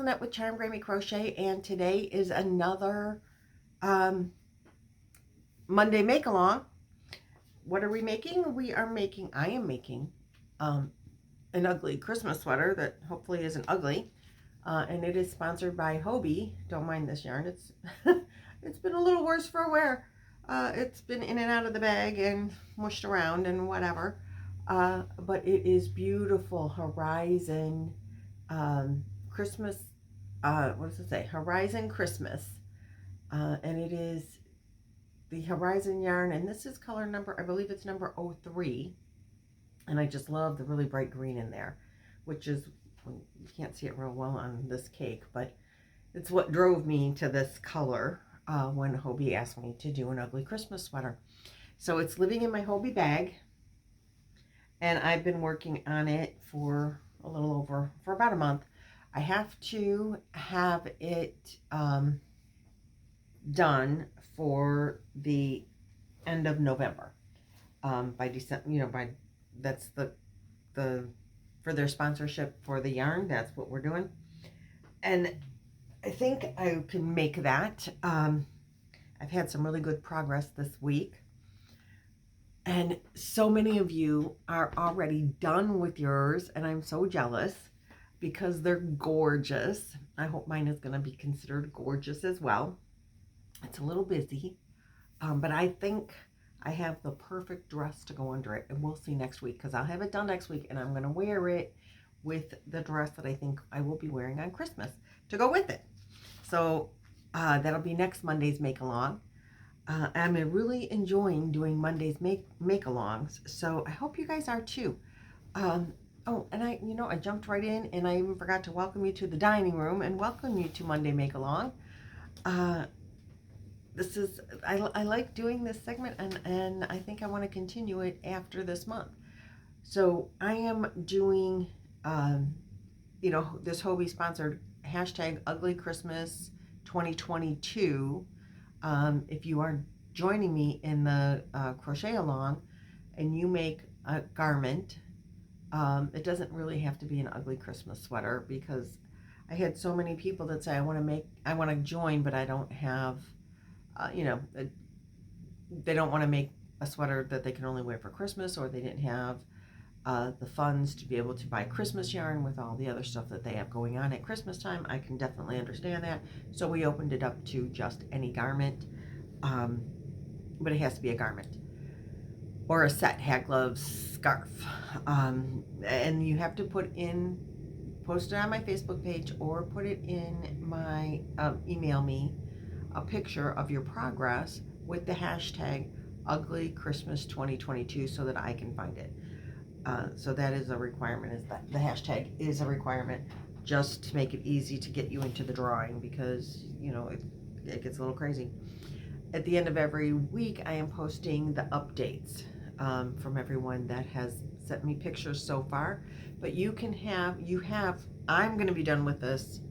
Lynette with Charm Grammy Crochet, and today is another Monday make-along. What are we making? I am making an ugly Christmas sweater that hopefully isn't ugly, and it is sponsored by Hobbii. Don't mind this yarn. It's it's been a little worse for wear. It's been in and out of the bag and mushed around and whatever, but it is beautiful Horizon Christmas, what does it say? Horizon Christmas. And it is the Horizon yarn, and this is color number, I believe it's number 03. And I just love the really bright green in there, which is, you can't see it real well on this cake, but it's what drove me to this color when Hobbii asked me to do an ugly Christmas sweater. So it's living in my Hobbii bag, and I've been working on it for about a month. I have to have it done for the end of November. By December, that's the for their sponsorship for the yarn. That's what we're doing, and I think I can make that. I've had some really good progress this week, and so many of you are already done with yours, and I'm so jealous because they're gorgeous. I hope mine is going to be considered gorgeous as well. It's a little busy, but I think I have the perfect dress to go under it, and we'll see next week, because I'll have it done next week, and I'm going to wear it with the dress that I think I will be wearing on Christmas to go with it. So that'll be next Monday's make-along. I'm really enjoying doing Monday's make-alongs, so I hope you guys are too. Oh, and I jumped right in, and I even forgot to welcome you to the dining room and welcome you to Monday Make-Along. I like doing this segment, and I think I want to continue it after this month. So I am doing, this Hobbii sponsored #Ugly Christmas 2022. If you are joining me in the crochet along and you make a garment, it doesn't really have to be an ugly Christmas sweater, because I had so many people that say I want to join, but I don't have, they don't want to make a sweater that they can only wear for Christmas, or they didn't have the funds to be able to buy Christmas yarn with all the other stuff that they have going on at Christmas time. I can definitely understand that. So we opened it up to just any garment, but it has to be a garment or a set, hat, gloves, scarf, and you have to post it on my Facebook page, or put it in my, email me a picture of your progress with the #Ugly Christmas 2022 so that I can find it. So that is a requirement, is that the hashtag is a requirement, just to make it easy to get you into the drawing, because it gets a little crazy. At the end of every week, I am posting the updates from everyone that has sent me pictures so far. But I'm going to be done with this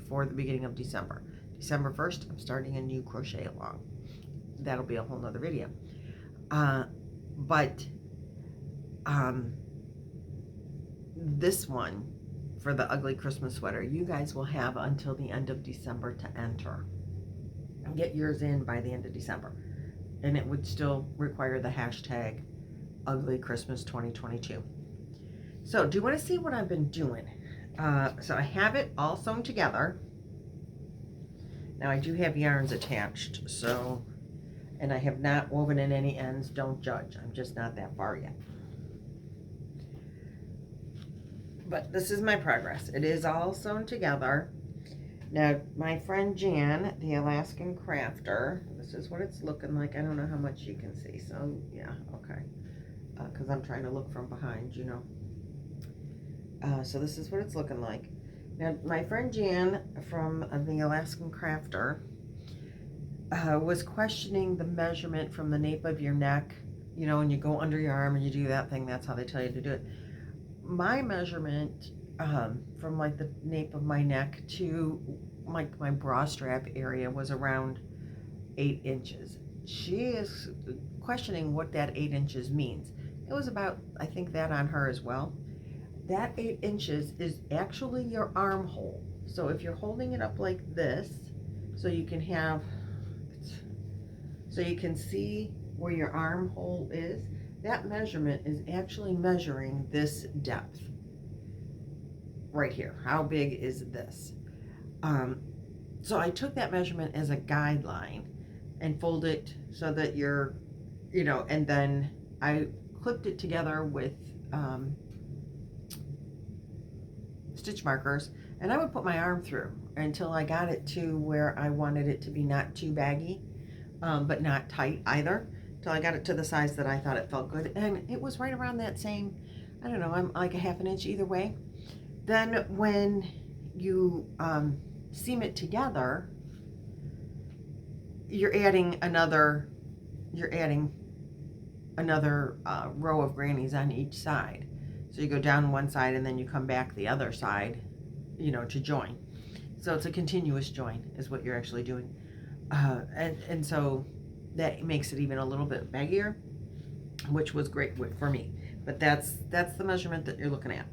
for the beginning of December. December 1st, I'm starting a new crochet along. That'll be a whole nother video. But this one, for the ugly Christmas sweater, you guys will have until the end of December to enter. Get yours in by the end of December. And it would still require the #Ugly Christmas 2022. So do you want to see what I've been doing? So I have it all sewn together. Now I do have yarns attached, and I have not woven in any ends. Don't judge. I'm just not that far yet. But this is my progress. It is all sewn together. Now, my friend Jan, the Alaskan Crafter, this is what it's looking like. I don't know how much you can see, so yeah, okay. Because I'm trying to look from behind, So this is what it's looking like. Now, my friend Jan from the Alaskan Crafter was questioning the measurement from the nape of your neck, and you go under your arm and you do that thing. That's how they tell you to do it. My measurement from like the nape of my neck to my bra strap area was around 8 inches. She is questioning what that 8 inches means. It was about, I think, that on her as well. That 8 inches is actually your armhole. So if you're holding it up like this, so you can have, so you can see where your armhole is, that measurement is actually measuring this depth right here. How big is this? So I took that measurement as a guideline and fold it so that you're, you know, and then I clipped it together with stitch markers, and I would put my arm through until I got it to where I wanted it to be not too baggy, but not tight either, till I got it to the size that I thought it felt good. And it was right around that same, I don't know, I'm like a half an inch either way. Then when you seam it together, you're adding another row of grannies on each side. So you go down one side and then you come back the other side, you know, to join. So it's a continuous join is what you're actually doing. And so that makes it even a little bit baggier, which was great for me. But that's the measurement that you're looking at.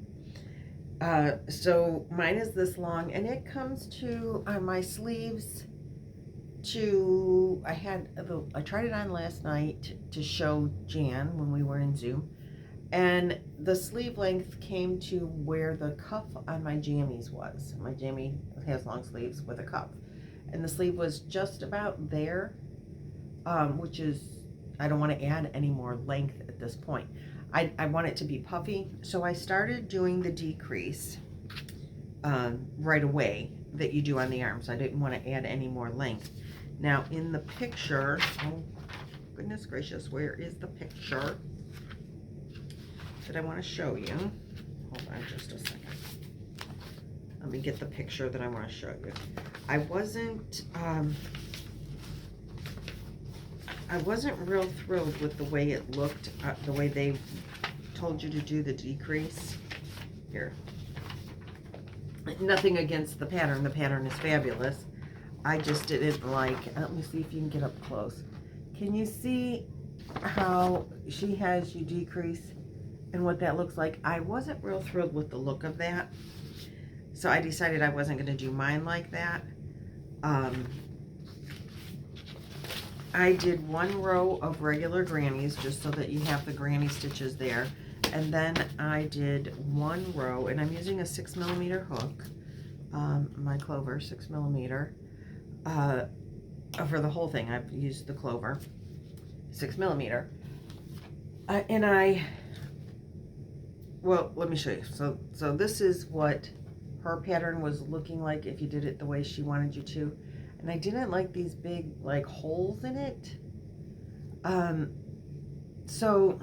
So mine is this long, and it comes to my sleeves to, I tried it on last night to show Jan when we were in Zoom, and the sleeve length came to where the cuff on my jammies was. My jammy has long sleeves with a cuff, and the sleeve was just about there, which is, I don't want to add any more length at this point. I want it to be puffy, so I started doing the decrease right away that you do on the arms. I didn't want to add any more length. Now in the picture, oh goodness gracious, where is the picture that I want to show you? Hold on just a second. Let me get the picture that I want to show you. I wasn't real thrilled with the way it looked, the way they told you to do the decrease. Here. Nothing against the pattern. The pattern is fabulous. I just didn't like, let me see if you can get up close. Can you see how she has you decrease and what that looks like? I wasn't real thrilled with the look of that. So I decided I wasn't going to do mine like that. I did one row of regular grannies just so that you have the granny stitches there, and then I did one row, and I'm using a 6mm hook, my clover 6mm, for the whole thing. I've used the clover 6mm, and well, let me show you. So this is what her pattern was looking like if you did it the way she wanted you to. And I didn't like these big like holes in it. So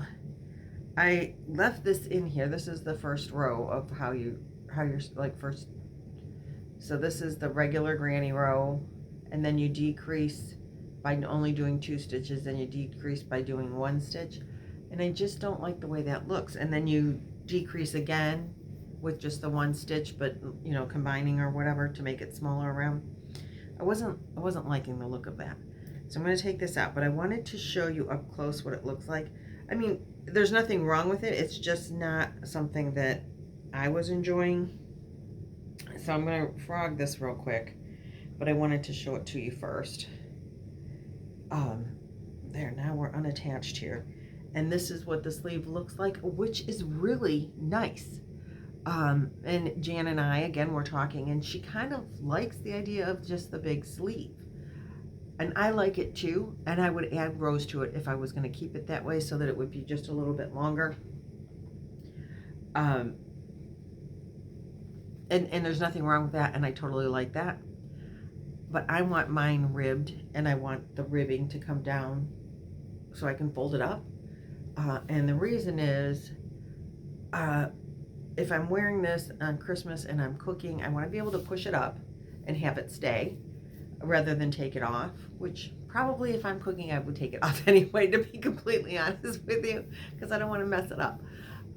I left this in here. This is the first row of how you're like first. So this is the regular granny row, and then you decrease by only doing 2 stitches, then you decrease by doing 1 stitch. And I just don't like the way that looks. And then you decrease again with just the 1 stitch, but you know, combining or whatever to make it smaller around. I wasn't liking the look of that. So I'm going to take this out, but I wanted to show you up close what it looks like. I mean, there's nothing wrong with it. It's just not something that I was enjoying. So I'm going to frog this real quick, but I wanted to show it to you first. There, now we're unattached here. And this is what the sleeve looks like, which is really nice. And Jan and I, again, were talking, and she kind of likes the idea of just the big sleeve. And I like it too, and I would add rows to it if I was going to keep it that way so that it would be just a little bit longer. And there's nothing wrong with that, and I totally like that. But I want mine ribbed, and I want the ribbing to come down so I can fold it up. And the reason is, if I'm wearing this on Christmas and I'm cooking, I want to be able to push it up and have it stay rather than take it off, which probably if I'm cooking, I would take it off anyway, to be completely honest with you, because I don't want to mess it up.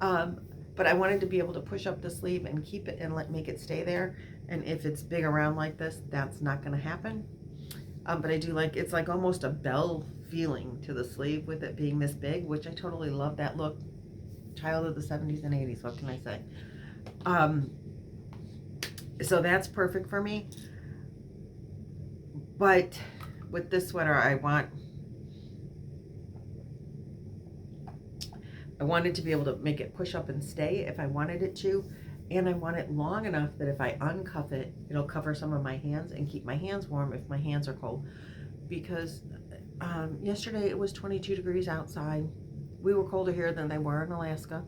But I wanted to be able to push up the sleeve and keep it and make it stay there. And if it's big around like this, that's not going to happen. But I do like, it's like almost a bell feeling to the sleeve with it being this big, which I totally love that look. Child of the 70s and 80s, what can I say? So that's perfect for me. But with this sweater, I wanted to be able to make it push up and stay if I wanted it to. And I want it long enough that if I uncuff it, it'll cover some of my hands and keep my hands warm if my hands are cold. Because yesterday it was 22 degrees outside. We were colder here than they were in Alaska,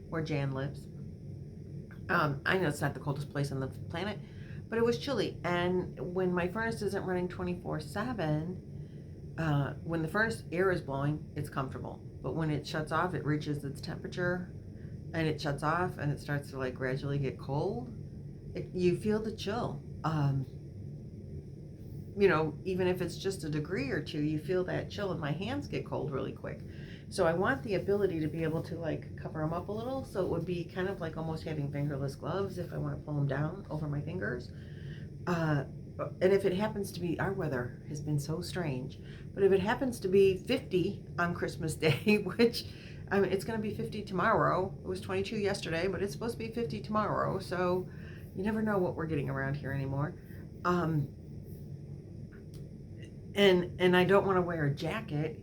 where Jan lives. I know it's not the coldest place on the planet, but it was chilly. And when my furnace isn't running 24/7, when the furnace air is blowing, it's comfortable. But when it shuts off, it reaches its temperature and it shuts off and it starts to like gradually get cold. You feel the chill. You know, even if it's just a degree or two, you feel that chill and my hands get cold really quick. So I want the ability to be able to like cover them up a little, so it would be kind of like almost having fingerless gloves if I want to pull them down over my fingers. And if it happens to be, our weather has been so strange, but if it happens to be 50 on Christmas Day, which I mean, it's going to be 50 tomorrow. It was 22 yesterday, but it's supposed to be 50 tomorrow, so you never know what we're getting around here anymore. And I don't want to wear a jacket.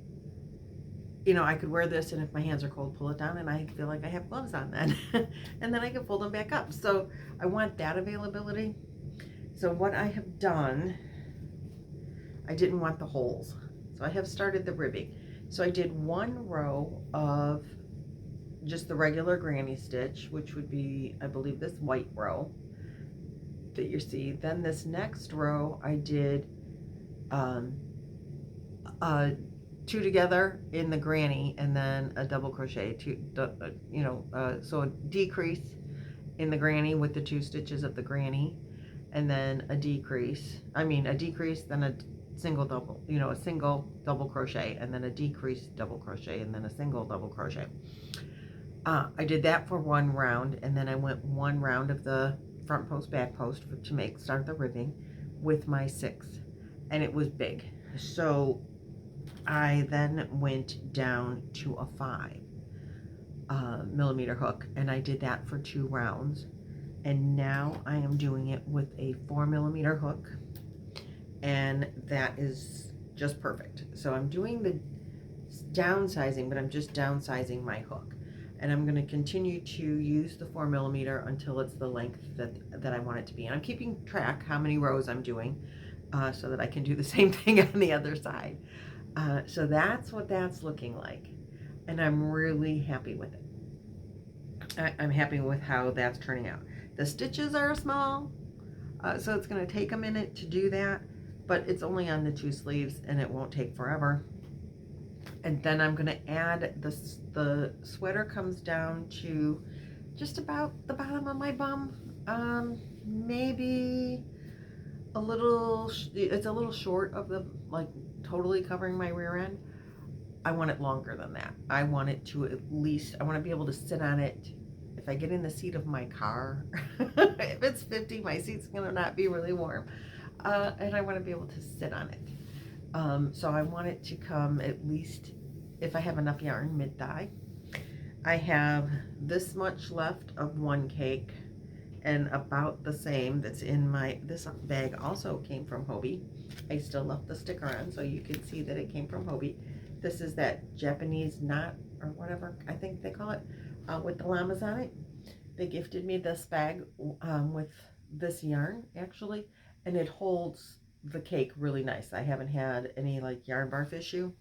You know, I could wear this, and if my hands are cold, pull it down, and I feel like I have gloves on then. And then I can fold them back up. So I want that availability. So what I have done, I didn't want the holes. So I have started the ribbing. So I did one row of just the regular granny stitch, which would be, I believe, this white row that you see. Then this next row, I did two together in the granny, and then a double crochet, so a decrease in the granny with the 2 stitches of the granny, and then a decrease, then a single double, a single double crochet, and then a decrease double crochet, and then a single double crochet. I did that for one round, and then I went one round of the front post, back post to start the ribbing with my 6, and it was big. So I then went down to a 5 millimeter hook, and I did that for 2 rounds. And now I am doing it with a 4 millimeter hook, and that is just perfect. So I'm doing the downsizing, but I'm just downsizing my hook. And I'm going to continue to use the 4 millimeter until it's the length that I want it to be. And I'm keeping track how many rows I'm doing so that I can do the same thing on the other side. So that's what that's looking like. And I'm really happy with it. I'm happy with how that's turning out. The stitches are small, so it's going to take a minute to do that, but it's only on the 2 sleeves and it won't take forever. And then I'm going to add the sweater comes down to just about the bottom of my bum, maybe a little, it's a little short of the, like, totally covering my rear end. I want it longer than that. I want it to at least, I want to be able to sit on it. If I get in the seat of my car, if it's 50, my seat's going to not be really warm. And I want to be able to sit on it. So I want it to come at least, if I have enough yarn, mid-thigh. I have this much left of one cake, and about the same that's in this bag also came from Hobbii. I still left the sticker on so you can see that it came from Hobbii. This is that Japanese knot, or whatever I think they call it, with the llamas on it. They gifted me this bag with this yarn, actually, and it holds the cake really nice. I haven't had any like yarn barf issue.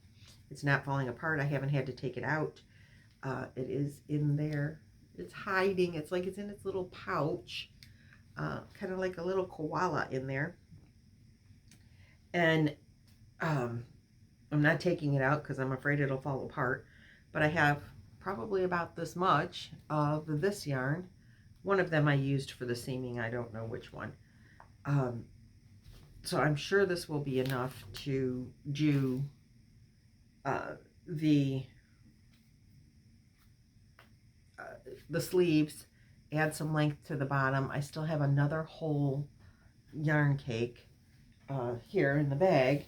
It's not falling apart. I haven't had to take it out. It is in there. It's hiding. It's like it's in its little pouch, kind of like a little koala in there. And I'm not taking it out because I'm afraid it'll fall apart. But I have probably about this much of this yarn. One of them I used for the seaming. I don't know which one. So I'm sure this will be enough to do the sleeves, add some length to the bottom. I still have another whole yarn cake here in the bag,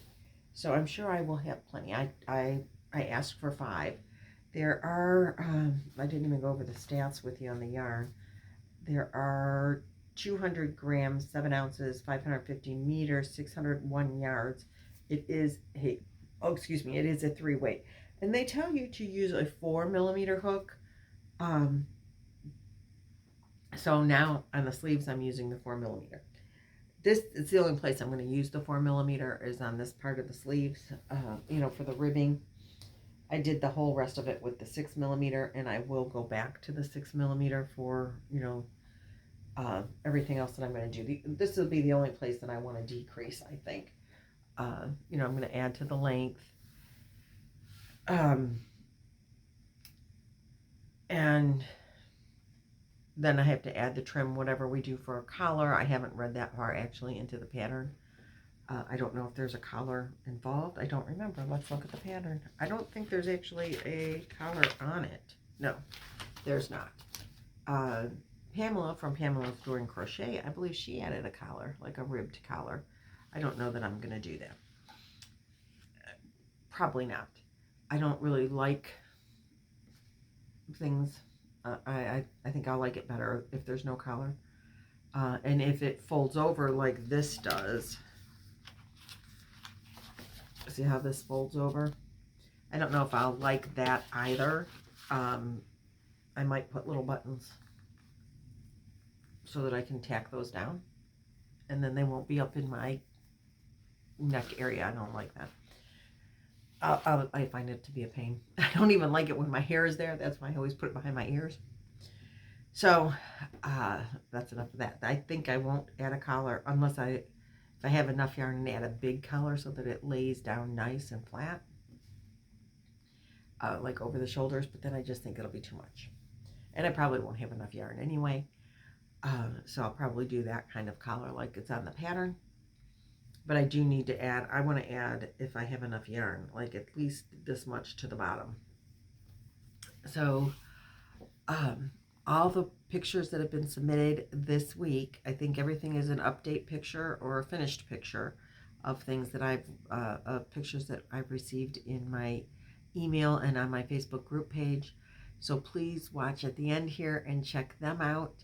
so I'm sure I will have plenty. I asked for 5. There are, I didn't even go over the stats with you on the yarn. There are 200 grams, 7 ounces, 550 meters, 601 yards. It is a, oh, excuse me, it is a 3-weight. And they tell you to use a 4mm hook. So now on the sleeves, I'm using the 4mm. This is the only place I'm going to use the 4mm is on this part of the sleeves, for the ribbing. I did the whole rest of it with the 6mm, and I will go back to the 6mm for, everything else that I'm going to do. This will be the only place that I want to decrease, I think. I'm going to add to the length. And then I have to add the trim, whatever we do for a collar. I haven't read that far actually into the pattern. I don't know if there's a collar involved. I don't remember. Let's look at the pattern. I don't think there's actually a collar on it. No, there's not. Pamela from Pamela's Adoring Crochet, I believe she added a collar, like a ribbed collar. I don't know that I'm going to do that. Probably not. I don't really like things. I think I'll like it better if there's no collar. And if it folds over like this does. See how this folds over? I don't know if I'll like that either. I might put little buttons so that I can tack those down. And then they won't be up in my neck area. I don't like that. I find it to be a pain. I don't even like it when my hair is there. That's why I always put it behind my ears. So that's enough of that. I think I won't add a collar unless if I have enough yarn and add a big collar so that it lays down nice and flat, like over the shoulders. But then I just think it'll be too much, and I probably won't have enough yarn anyway. So I'll probably do that kind of collar like it's on the pattern. But I do need to add, I want to add, if I have enough yarn, like at least this much to the bottom. So all the pictures that have been submitted this week, I think everything is an update picture or a finished picture of things that pictures that I've received in my email and on my Facebook group page. So please watch at the end here and check them out.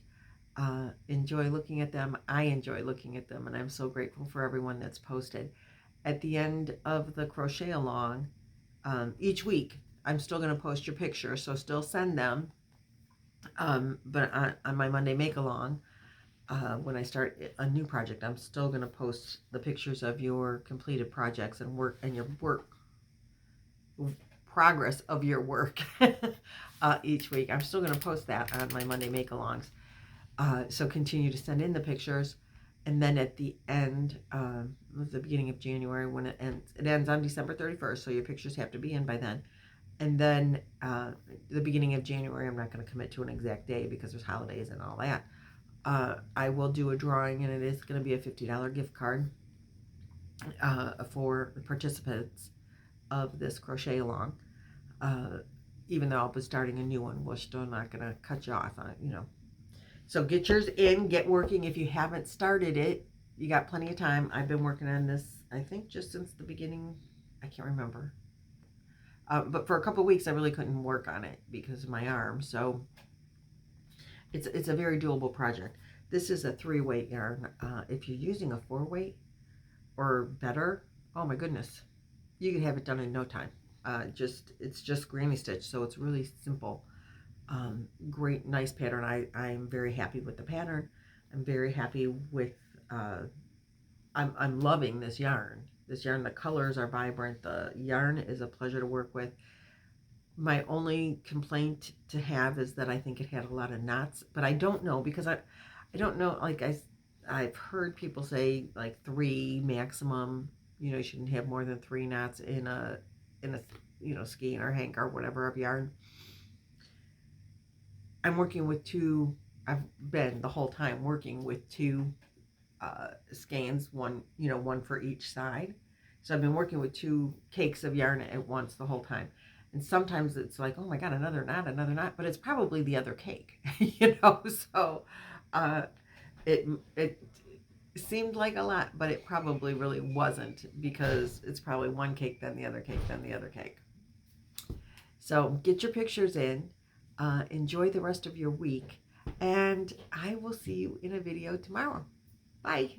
Enjoy looking at them. I enjoy looking at them, and I'm so grateful for everyone that's posted. At the end of the crochet along, each week, I'm still going to post your pictures, so still send them. But on my Monday make along, when I start a new project, I'm still going to post the pictures of your completed projects and work and your progress of your work each week. I'm still going to post that on my Monday make alongs. So continue to send in the pictures, and then at the end, the beginning of January, when it ends on December 31st, so your pictures have to be in by then. And then the beginning of January, I'm not going to commit to an exact day because there's holidays and all that. I will do a drawing, and it is going to be a $50 gift card for the participants of this crochet along. Even though I'll be starting a new one, we're still not going to cut you off on it, So get yours in, get working. If you haven't started it, you got plenty of time. I've been working on this, I think, just since the beginning. I can't remember. But for a couple of weeks, I really couldn't work on it because of my arm. So it's a very doable project. This is a 3-weight yarn. If you're using a 4-weight or better, oh my goodness, you can have it done in no time. It's just granny stitch, so it's really simple. Great, nice pattern. I'm very happy with the pattern. I'm very happy with, I'm loving this yarn. This yarn, the colors are vibrant. The yarn is a pleasure to work with. My only complaint to have is that I think it had a lot of knots, but I don't know because I don't know, like I've heard people say like 3 maximum, you shouldn't have more than 3 knots in a skein or hank or whatever of yarn. I'm working with 2, I've been the whole time working with 2 skeins, one for each side. So I've been working with 2 cakes of yarn at once the whole time. And sometimes it's like, oh my God, another knot, but it's probably the other cake, so it seemed like a lot, but it probably really wasn't because it's probably one cake, then the other cake, then the other cake. So get your pictures in. Enjoy the rest of your week. And I will see you in a video tomorrow. Bye.